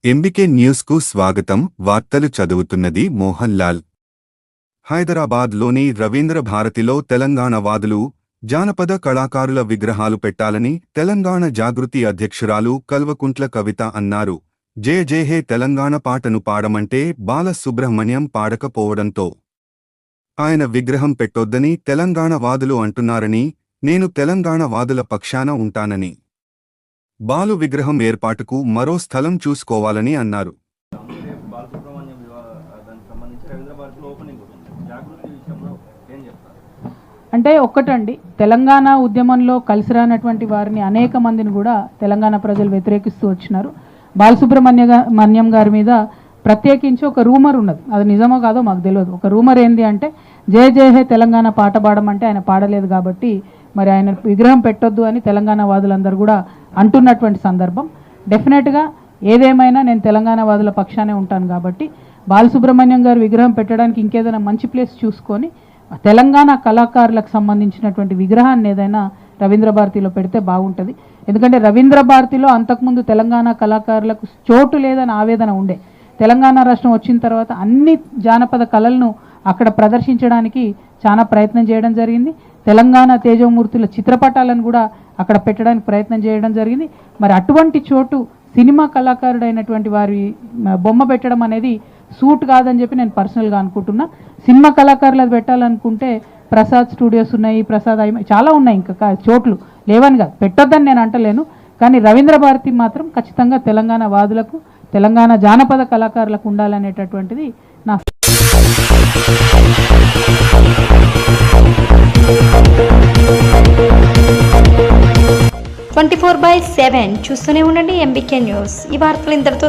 MBK news కు స్వాగతం. వార్తలు చదువుతున్నది మోహన్ లాల్. హైదరాబాద్లోని రవీంద్ర భారతిలో తెలంగాణ వాదులు, జానపద కళాకారుల విగ్రహాలు పెట్టాలని తెలంగాణ జాగృతి అధ్యక్షురాలు కల్వకుంట్ల కవిత అన్నారు. జయ జయ హే తెలంగాణ పాటను పాడమంటే బాలసుబ్రహ్మణ్యం పాడకపోవడంతో ఆయన విగ్రహం పెట్టొద్దని తెలంగాణ వాదులు అంటున్నారని, నేను తెలంగాణ వాదుల పక్షాన ఉంటానని, బాలు విగ్రహం ఏర్పాటుకు మరో స్థలం చూసుకోవాలని అన్నారు. అంటే ఒక్కటండి, తెలంగాణ ఉద్యమంలో కలిసి రానటువంటి వారిని అనేక మందిని కూడా తెలంగాణ ప్రజలు వ్యతిరేకిస్తూ వచ్చినారు. బాలసుబ్రహ్మణ్యం గారి మీద ప్రత్యేకించి ఒక రూమర్ ఉన్నది, అది నిజమో కాదో మాకు తెలియదు. ఒక రూమర్ ఏంది అంటే, జయ జయ హే తెలంగాణ పాట పాడమంటే ఆయన పాడలేదు కాబట్టి మరి ఆయన విగ్రహం పెట్టొద్దు అని తెలంగాణ వాదులందరూ కూడా అంటున్నటువంటి సందర్భం. డెఫినెట్గా ఏదేమైనా నేను తెలంగాణ వాదుల పక్షానే ఉంటాను కాబట్టి బాలసుబ్రహ్మణ్యం గారు విగ్రహం పెట్టడానికి ఇంకేదైనా మంచి ప్లేస్ చూసుకొని తెలంగాణ కళాకారులకు సంబంధించినటువంటి విగ్రహాన్ని ఏదైనా రవీంద్ర భారతిలో పెడితే బాగుంటుంది. ఎందుకంటే రవీంద్ర భారతిలో అంతకుముందు తెలంగాణ కళాకారులకు చోటు లేదని ఆవేదన ఉండే. తెలంగాణ రాష్ట్రం వచ్చిన తర్వాత అన్ని జానపద కళలను అక్కడ ప్రదర్శించడానికి చాలా ప్రయత్నం చేయడం జరిగింది. తెలంగాణ తేజోమూర్తుల చిత్రపటాలను కూడా అక్కడ పెట్టడానికి ప్రయత్నం చేయడం జరిగింది. మరి అటువంటి చోటు సినిమా కళాకారుడైనటువంటి వారి బొమ్మ పెట్టడం అనేది సూట్ కాదని చెప్పి నేను పర్సనల్గా అనుకుంటున్నా. సినిమా కళాకారులు పెట్టాలనుకుంటే ప్రసాద్ స్టూడియోస్ ఉన్నాయి, ప్రసాద్ చాలా ఉన్నాయి, ఇంకా చోట్లు లేవని కాదు, పెట్టొద్దని నేను అంటలేను. కానీ రవీంద్ర భారతి మాత్రం ఖచ్చితంగా తెలంగాణ వాదులకు, తెలంగాణ జానపద కళాకారులకు ఉండాలనేటటువంటిది నా 24/7 చూస్తూనే ఉండండి ఎంబీకే న్యూస్. ఈ వార్తలు ఇంతటితో